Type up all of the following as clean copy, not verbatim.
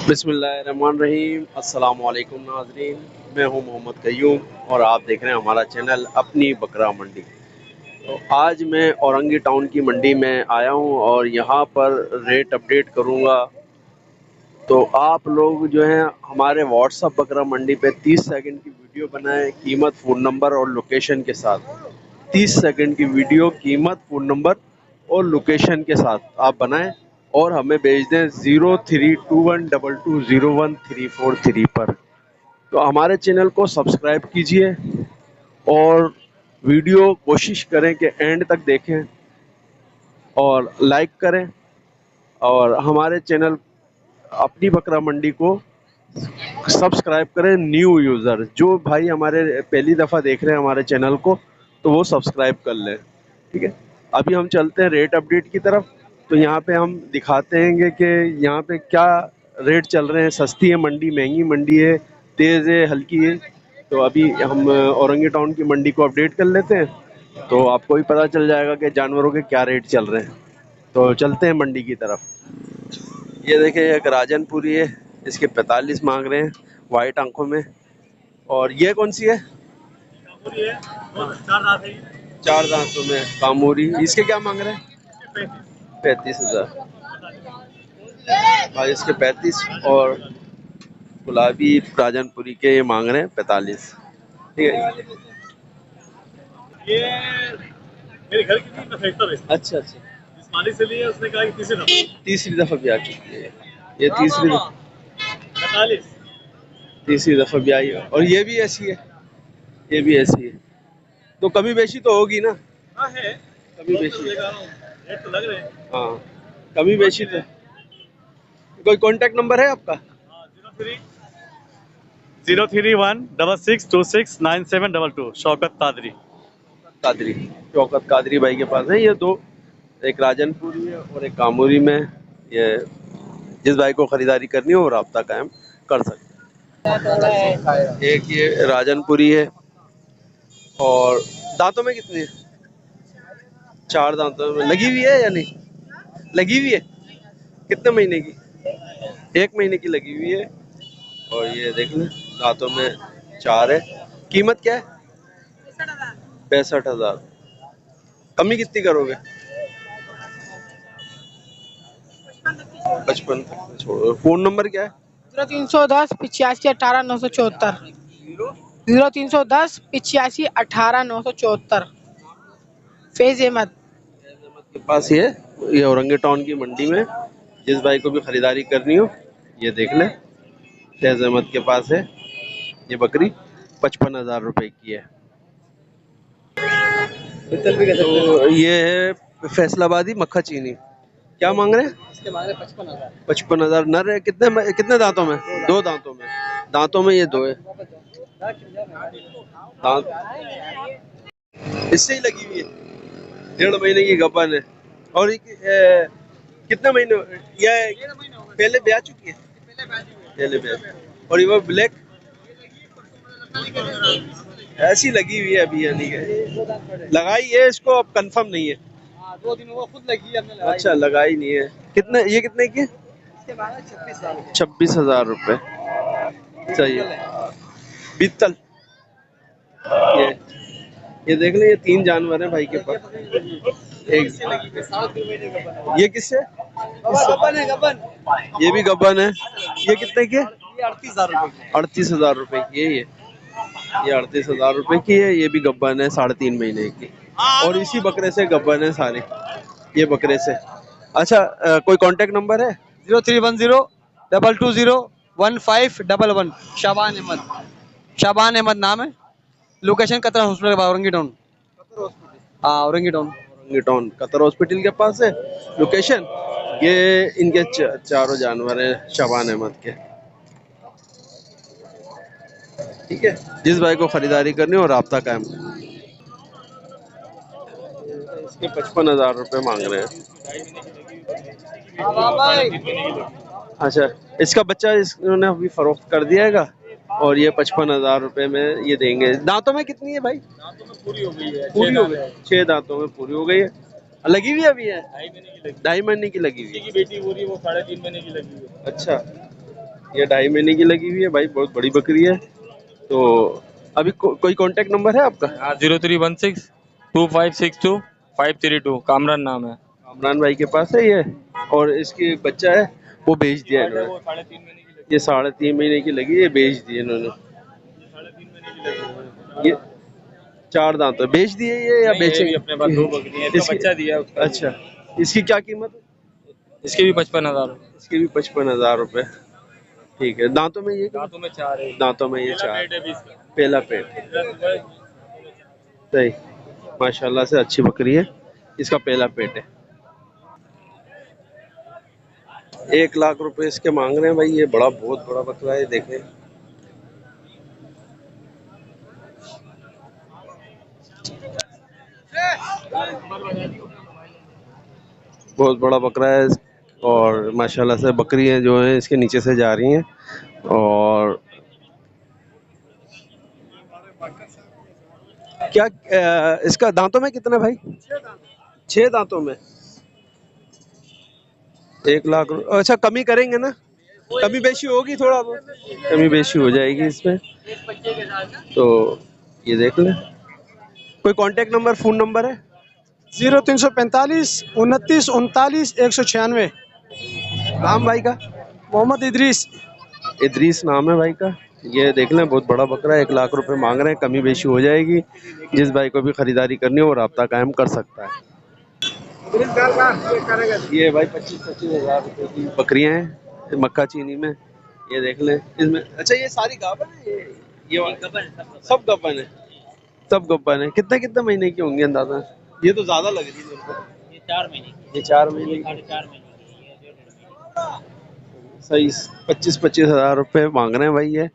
बिस्मिल्लाहिर्रहमानिर्रहीम। अस्सलाम वालेकुम नाज़रीन, मैं हूं मोहम्मद कयूम और आप देख रहे हैं हमारा चैनल अपनी बकरा मंडी। तो आज मैं औरंगी टाउन की मंडी में आया हूं और यहां पर रेट अपडेट करूंगा। तो आप लोग जो हैं हमारे व्हाट्सअप बकरा मंडी पे 30 सेकंड की वीडियो बनाएं, कीमत, फ़ोन नंबर और लोकेशन के साथ। 30 सेकंड की वीडियो, कीमत, फ़ोन नंबर और लोकेशन के साथ आप बनाएं और हमें भेज दें 0321220134 पर। तो हमारे चैनल को सब्सक्राइब कीजिए और वीडियो कोशिश करें कि एंड तक देखें और लाइक करें और हमारे चैनल अपनी बकरा मंडी को सब्सक्राइब करें। न्यू यूज़र जो भाई हमारे पहली दफ़ा देख रहे हैं हमारे चैनल को, तो वो सब्सक्राइब कर लें, ठीक है। अभी हम चलते हैं रेट अपडेट की तरफ। तो यहाँ पे हम दिखाते हैं कि यहाँ पे क्या रेट चल रहे हैं। सस्ती है मंडी, महंगी मंडी है, तेज़ है, हल्की है। तो अभी हम औरंगी टाउन की मंडी को अपडेट कर लेते हैं, तो आपको भी पता चल जाएगा कि जानवरों के क्या रेट चल रहे हैं। तो चलते हैं मंडी की तरफ। ये देखिए एक राजनपुरी है, इसके 45 मांग रहे हैं वाइट आंखों में। और ये कौन सी है? चार दांतों में कामूरी। इसके क्या मांग रहे हैं? 35,000। भाई इसके 35 और गुलाबी राजनपुरी के ये मांग रहे हैं 45, ठीक है। ये मेरे घर की थी, मैं फेंकता था। अच्छा अच्छा। जिस मालिक से लिए उसने कहा कि तीसरी दफा भी आ चुकी है ये। तीसरी दफा भी आई है। और ये भी ऐसी है, ये भी ऐसी है। तो कमी बेशी तो होगी ना? हाँ है, कमी बेशी रेट तो लग रहे हैं। हाँ, कमी बेशी तो। कोई कांटेक्ट नंबर है आपका? 03166269722 शौकत कादरी। शौकत कादरी भाई के पास है ये दो, एक राजनपुरी है और एक कामूरी में। ये जिस भाई को खरीदारी करनी हो वो रब्ता कायम कर सकते हैं। एक ये राजनपुरी है और दांतों में कितनी है? चार दांतों में लगी हुई है या नहीं? लगी हुई है। कितने महीने की? 1 महीने की लगी हुई है। और ये देख लें दांतों में चार है। कीमत क्या है? 65,000। कमी कितनी करोगे? 55 तक छोड़ो। फोन नंबर क्या है? 0310 85 18 974। 0310 85 18 974। फैज अहमद के पास ये औरंगी टाउन की मंडी में जिस भाई को भी खरीदारी करनी हो ये देख ले। फैज अहमद के पास है ये बकरी, 55,000 रुपए की है। तो ये है फैसलाबादी मक्खा चीनी। क्या मांग रहे हैं? इसके मांग रहे 55,000। 55,000 नर है। कितने कितने दांतों में? दो दांतों में। दांतों में ये दो है दांत। इससे ही लगी हुई है। 1.5 महीने की गपन है। और कितने महीने ये पहले ब्याह चुकी है? पहले ब्याह। और ये वो ब्लैक ऐसी लगी हुई है अभी, यानी कि लगाई है इसको, अब कंफर्म नहीं है। 2 दिन वो खुद लगी है, हमने लगाई। अच्छा, लगाई नहीं है। कितने ये कितने की? 26,000 रुपए चाहिए। बीतल ये देख ले, ये 3 जानवर हैं भाई के पास। एक ये किससे? गबन है, गबन। ये भी गबन है। ये कितने की? 38,000 रुपए। 38,000 रुपए की है ये 38,000 रुपए की है। ये भी गब्बन है 3.5 महीने की। और इसी बकरे से गब्बन है सारे, ये बकरे से। अच्छा, कोई कांटेक्ट नंबर है? 0310 220 1511। शाबान अहमद, शाबान अहमद नाम है। Location Qatar hospital Orangi town. हाँ, Orangi town. Orangi town Qatar hospital के पास है लोकेशन। ये इनके चारों जानवर हैं शाबान अहमद के, ठीक है। जिस भाई को खरीदारी करनी हो राब्ता कायम। इसके 55,000 रुपए मांग रहे हैं। अच्छा, इसका बच्चा इन्होंने अभी फरोख्त कर दिया और ये 55,000 रुपए में ये देंगे। दांतों में कितनी है भाई? दांतों में पूरी हो गई है। पूरी हो गई 6 दांतों में पूरी हो गई है। लगी हुई अभी है 2.5 महीने की लगी हुई है। बेटी पूरी वो 3.5 महीने की लगी हुई है। अच्छा, ये 2.5 महीने की लगी हुई है भाई, बहुत बड़ी बकरी है। तो अभी कोई कांटेक्ट नंबर है आपका? हाँ 0316 2562 532 कामरान नाम है। कामरान भाई के पास है ये। और इसकी बच्चा है वो बेच दिया इन्होंने। वो 3.5 महीने की लगी। ये 3.5 महीने की लगी, ये बेच दी इन्होंने। 3.5 महीने की लगी। ये 4 दांत है, बेच दिए ये या नहीं, ये बेचे? भी अपने पास 2 बकरी हैं, इसका बच्चा दिया है उसका। अच्छा, इसकी क्या कीमत है? इसके भी 55,000। इसकी भी 55,000 रुपए। ठीक है, दांतों में ये दांतों में 4 है। दांतों में ये पहला 4। पेट है 20 का। पहला पेट सही, माशाल्लाह से अच्छी बकरी है। इसका पहला पेट है। 1 लाख रुपए इसके मांग रहे हैं भाई। ये बहुत बड़ा बकरा है, देखें। बहुत बड़ा बकरा है। और माशाल्लाह से बकरियां जो हैं इसके नीचे से जा रही हैं। और क्या इसका दांतों में कितना भाई? 6 दांतों में 1 लाख। अच्छा, कमी करेंगे ना? कमी बेशी होगी, थोड़ा बहुत कमी बेशी हो जाएगी इसमें। तो ये देख लें। कोई कांटेक्ट नंबर, फोन नंबर है? 0345 29 29 196। नाम भाई का? मोहम्मद इदरीस। इदरीस नाम है भाई का। ये देख लें, बहुत बड़ा बकरा है। 1 लाख रुपए मांग रहे हैं, कमी बेशी हो जाएगी। जिस भाई को भी खरीदारी करनी हो वो राब्ता कायम कर सकता है। ये भाई 25-25 हजार रुपए की बकरियां हैं मक्का चीनी में। ये देख लें इसमें। अच्छा, ये सारी गाभन है? ये सब गब्बन है? सब गब्बन है। कितने कितने महीने की होंगी अंदाजा? ये तो ज्यादा लग रही है मेरे को। ये 4 महीने की। ये 4 महीने की। 4.5 महीने की है, ये 1.5 महीने की। सही। 25-25 हजार रुपए मांग रहे हैं भाई ये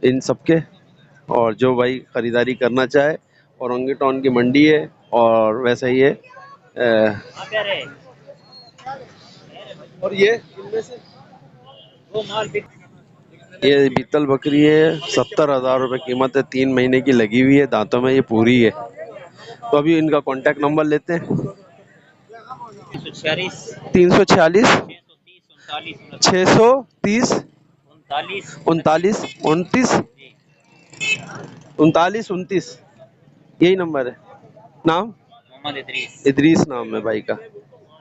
इन सबके। और जो भाई खरीदारी करना चाहे, औरंगी टाउन की मंडी है। और वैसे ही है हाँ प्यारे। और ये इनमें से वो माल बिक। ये बीतल बकरी है। 70,000 रुपए कीमत है। 3 महीने की लगी हुई है, दांतों में ये पूरी है। तो अभी इनका कांटेक्ट नंबर लेते हैं। 346 346 630 630 39 39 29 जी। 39 29। यही नंबर है। नाम? मोहम्मद इदरीस। इदरीस नाम है भाई का।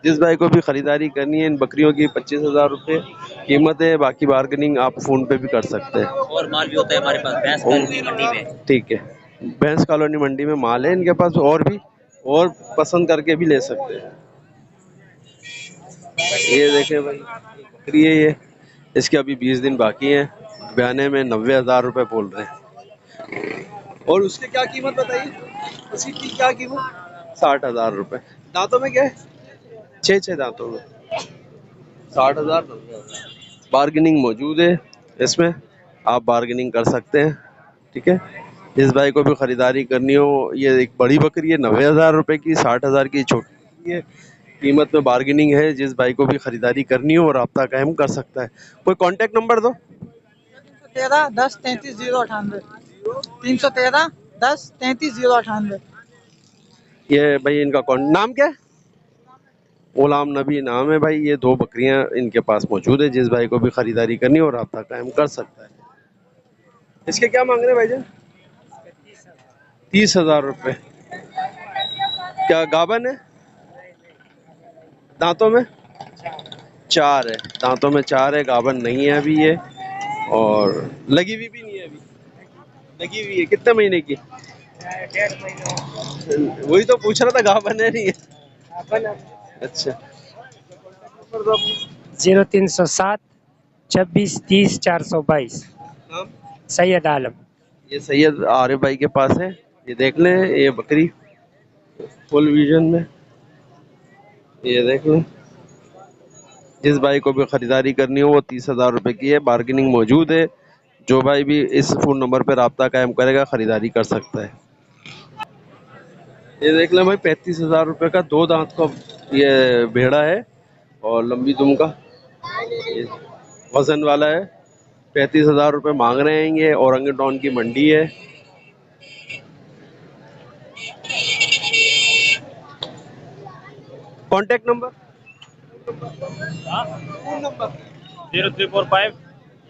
जिस भाई को भी खरीदारी करनी है इन बकरियों की, 25,000 रुपये कीमत है। बाकी बार्गेनिंग आप फोन पे भी कर सकते हैं। और माल भी होता है हमारे पास भैंस कॉलोनी मंडी में। ठीक है, भैंस कॉलोनी मंडी में माल है इनके पास। और भी और पसंद करके भी ले सकते हैं। ये देखें भाई, बकरी है ये। इसके अभी 20 दिन बाकी हैं। बयाने में 90,000 रुपये बोल रहे हैं। और उसके क्या कीमत बताइए? उसकी क्या कीमत? 60,000 रुपये। दांतों में क्या है? 6 दांतों में 60,000 90,000। बार्गेनिंग मौजूद है इसमें, आप बार्गेनिंग कर सकते हैं। ठीक है, जिस भाई को भी खरीदारी करनी हो। ये एक बड़ी बकरी है 90,000 रुपये की, 60,000 की छोटी है। कीमत में बार्गेनिंग है। जिस भाई को भी खरीदारी करनी हो राब्ता कायम कर सकता है। कोई कांटेक्ट नंबर दो। 13 10 33 098। 313 10 33 098। ये भाई इनका नाम क्या है? गुलाम नबी नाम है भाई। ये 2 बकरियां इनके पास मौजूद है। जिस भाई को भी खरीदारी करनी हो राब्ता कायम कर सकता है। इसके क्या मांग रहे हैं भाईजान? 30,000 रुपये। क्या गाभन है? दांतों में 4 है। दांतों में 4 है, गाभन नहीं है अभी ये। और लगी हुई भी नहीं है अभी। लगी हुई है कितने महीने की? 1.5 महीने। वही तो पूछ रहा था, गाभन है नहीं है? अच्छा। 0307 26 30 422। नाम? सैयद आलम। ये सैयद आरिफ भाई के पास है। ये देख लें, ये बकरी फुल विजन में। ये देख लें, जिस भाई को भी खरीदारी करनी हो वो 30,000 रुपये की है। बार्गेनिंग मौजूद है। जो भाई भी इस फोन नंबर पर राब्ता कायम करेगा खरीदारी कर सकता है। ये देख लें भाई, 35,000 रुपये का 2 दांत का ये भेड़ा है। और लंबी दुम का ये वजन वाला है। 35,000 रुपये मांग रहे हैं। ये औरंगी टाउन की मंडी है। Contact number? Phone number? 0345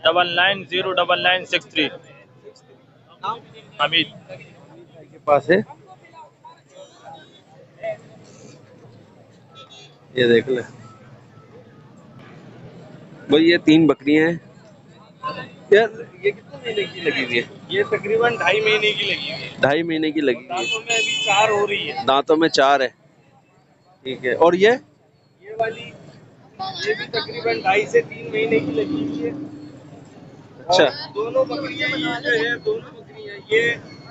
990963 Hamid के पास है, ये देख ले भाई, ये 3 बकरियां हैं यार। ये कितने महीने की लगी हुई है? ये तकरीबन 2.5 महीने की लगी हुई है। 2.5 महीने की लगी हुई दांतों में अभी 4 हो रही है। है, दांतों में 4 है। ठीक है, और ये वाली ये भी तकरीबन 2.5 से 3 महीने की लगी हुई है। अच्छा, और दोनों बकरियां ये जो है, दोनों बकरियां ये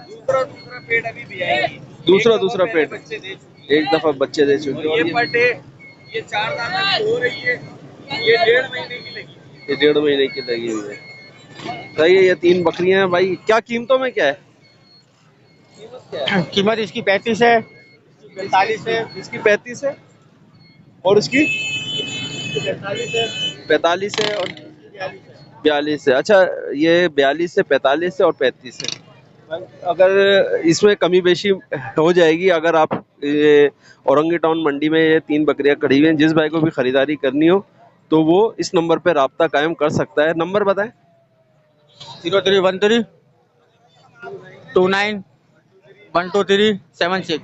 दूसरा पेड़ अभी भी आएगी। दूसरा पेड़ बच्चे दे चुकी एक दफा बच्चे दे चुके हैं। है। ये पटे ये 4 दाना की हो रही है। ये 1.5 महीने की लगी हुई ये 1.5 महीने की लगी हुई है। सही है, ये 3 बकरियां हैं भाई। क्या कीमतों में क्या है? कीमत इसकी 35 है, 45 है, इसकी 35 है और इसकी 45 है और 42 है। अच्छा, ये 42 से 45 है और 35 है। अगर इसमें कमी बेशी हो जाएगी, अगर आप ये औरंगी टाउन मंडी में ये 3 बकरियां खड़ी हुई हैं, जिस भाई को भी खरीदारी करनी हो तो वो इस नंबर पे राब्ता कायम कर सकता है। नंबर बताएं। 0313 29 12376।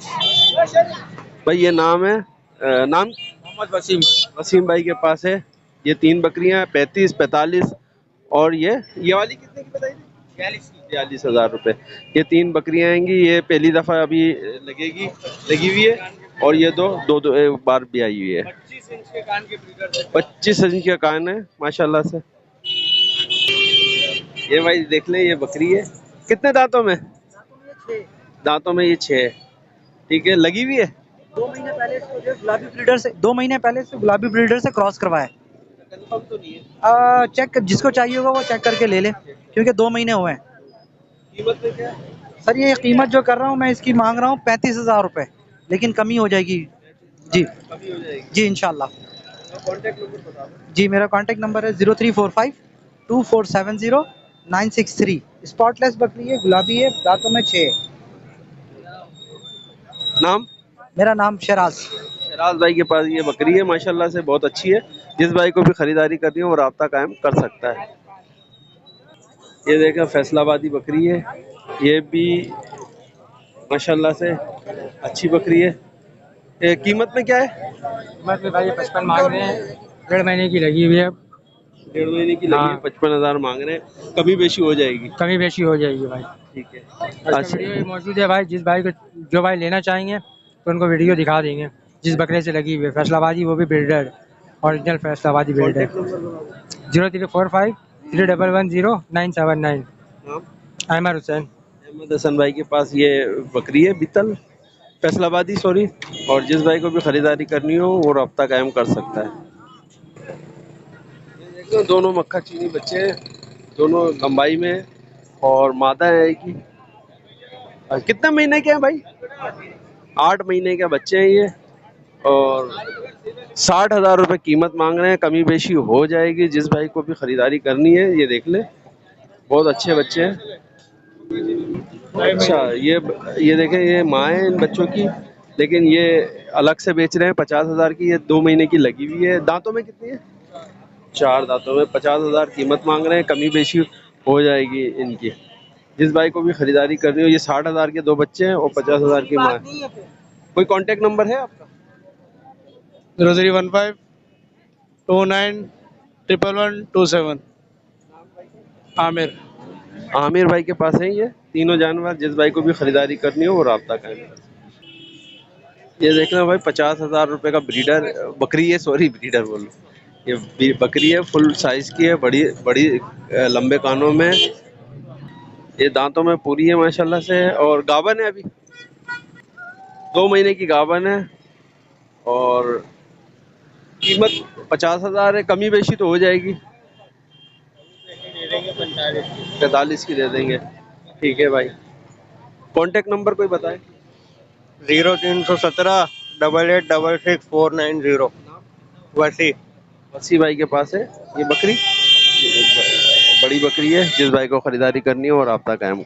भाई ये नाम है नाम मोहम्मद वसीम। वसीम भाई के पास है। ये 3 बकरियां 35, 45 और ये वाली कितने की बताई थी? 42,000 रुपए। ये 3 बकरियां आएंगी। ये पहली दफा अभी लगी हुई है और ये दो बार भी आई हुई है। 25 इंच के कान के ब्रीडर से 25 इंच के कान है माशाल्लाह से। ये भाई देख ले, ये बकरी है। कितने दांतों में? दांतों में ये 6 है। ठीक है, लगी हुई है। 2 महीने पहले इसको जो गुलाबी ब्रीडर से 2 महीने पहले इसको गुलाबी ब्रीडर से क्रॉस करवाया। कंफर्म तो नहीं है? चेक जिसको चाहिए होगा वो चेक करके ले ले, क्योंकि 2 महीने हुए हैं। कीमत में क्या है? सर ये कीमत जो कर रहा हूँ मैं, इसकी मांग रहा हूँ 35,000 रुपए, लेकिन कमी हो जाएगी जी। कमी हो जाएगी जी इंशाल्लाह। कॉन्टेक्ट नंबर बता दो। जी मेरा कॉन्टेक्ट नंबर है 0345 2470 963। स्पॉटलेस बकरी है, गुलाबी है, दांतों में 6 है। नाम? मेरा नाम शराज। शराज भाई के पास ये बकरी है, माशाल्लाह से बहुत अच्छी है। जिस भाई को भी खरीदारी करनी हो वो राब्ता कायम कर सकता है। ये देखें, फैसलाबादी बकरी है। ये भी माशाल्लाह से अच्छी बकरी है। ये कीमत में क्या है? कीमत में भाई 55 मांग रहे हैं, 1.5 महीने की लगी हुई है। 1.5 महीने की लगी है, 55,000 मांग रहे हैं। कमी बेशी हो जाएगी। कमी बेशी हो जाएगी भाई। ठीक है, अच्छा वीडियो भी मौजूद है भाई, जिस भाई को जो भाई लेना चाहेंगे तो उनको वीडियो दिखा देंगे। जिस बकरे से लगी हुई है फैसलाबादी, वो भी ब्रीडर, ओरिजिनल फैसलाबादी ब्रीडर। 0345 3110 979। अहमद हुसैन। अहमद हसन भाई के पास ये बकरी है, बितल फैसलाबादी सॉरी। और जिस भाई को भी खरीदारी करनी हो वो राब्ता कायम कर सकता है। ये देखो, दोनों मक्खा चीनी बच्चे हैं, दोनों लंबाई में और मादा है कि कितने महीने के हैं भाई? 8 महीने के बच्चे हैं ये और 60,000 रुपये कीमत मांग रहे हैं। कमी बेशी हो जाएगी। जिस भाई को भी खरीदारी करनी है ये देख ले, बहुत अच्छे बच्चे हैं। अच्छा, ये देखें, ये माँ है इन बच्चों की, लेकिन ये अलग से बेच रहे हैं 50,000 की। ये 2 महीने की लगी हुई है। दांतों में कितनी है? 4 दांतों में। 50,000 कीमत मांग रहे हैं। कमी बेशी हो जाएगी इनकी। जिस भाई को भी खरीदारी करनी हो, ये 60,000 के 2 बच्चे हैं और 50,000 की माँ है। कोई कांटेक्ट नंबर है आपका? 0315 29 11127। आमिर। आमिर भाई के पास है ये तीनों जानवर। जिस भाई को भी खरीदारी करनी हो वो राब्ता कायम कर सकते हैं। ये देखना भाई, 50,000 रुपये का ब्रीडर बकरी है, सॉरी ब्रीडर बोलो, ये बकरी है, फुल साइज की है, बड़ी बड़ी लंबे कानों में। ये दांतों में पूरी है माशाल्लाह से और गाभन है, अभी 2 महीने की गाभन है और कीमत 50,000 है। कमी बेशी तो हो जाएगी, 45 की दे देंगे। ठीक है भाई, कांटेक्ट नंबर कोई बताए? 0317 8866 490। वसी भाई के पास है ये बकरी, बड़ी बकरी है। जिस भाई को खरीदारी करनी हो और राब्ता कायम।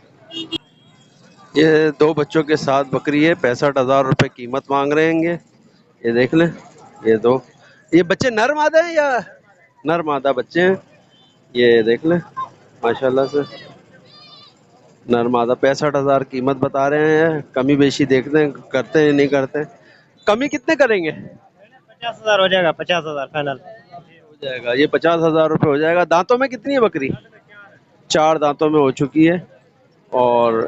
ये 2 बच्चों के साथ बकरी है, 65,000 रुपये कीमत मांग रहे हैं। ये देख लें, ये बच्चे नर मादा हैं या नर मादा बच्चे हैं। ये देख लें माशाल्लाह से नरमादा 65,000 कीमत बता रहे हैं। कमी बेशी देखते हैं करते हैं नहीं करते। कमी कितने करेंगे? 50,000 हो जाएगा, 50,000 फाइनल। हो जाएगा ये 50,000 रुपये हो जाएगा। दांतों में कितनी है बकरी? 4 दांतों में हो चुकी है और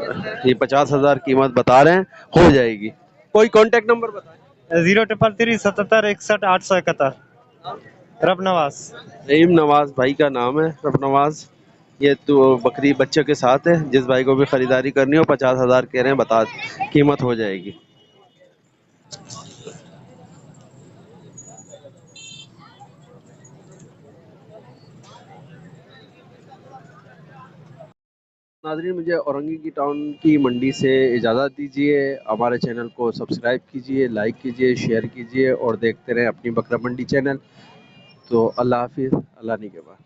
ये 50,000 कीमत बता रहे हैं, हो जाएगी। कोई कांटेक्ट नंबर बताएं। 0333 77 61 871। रब नवाज। रहीम नवाज भाई का नाम है, रब नवाज। ये तो बकरी बच्चे के साथ है। जिस भाई को भी खरीदारी करनी हो 50,000 कह रहे हैं, बता कीमत हो जाएगी। नाज़रीन मुझे औरंगी की टाउन की मंडी से इजाज़त दीजिए। हमारे चैनल को सब्सक्राइब कीजिए, लाइक कीजिए, शेयर कीजिए और देखते रहें अपनी बकरा मंडी चैनल। तो अल्लाह हाफिज़, अल्लाह निगहबान।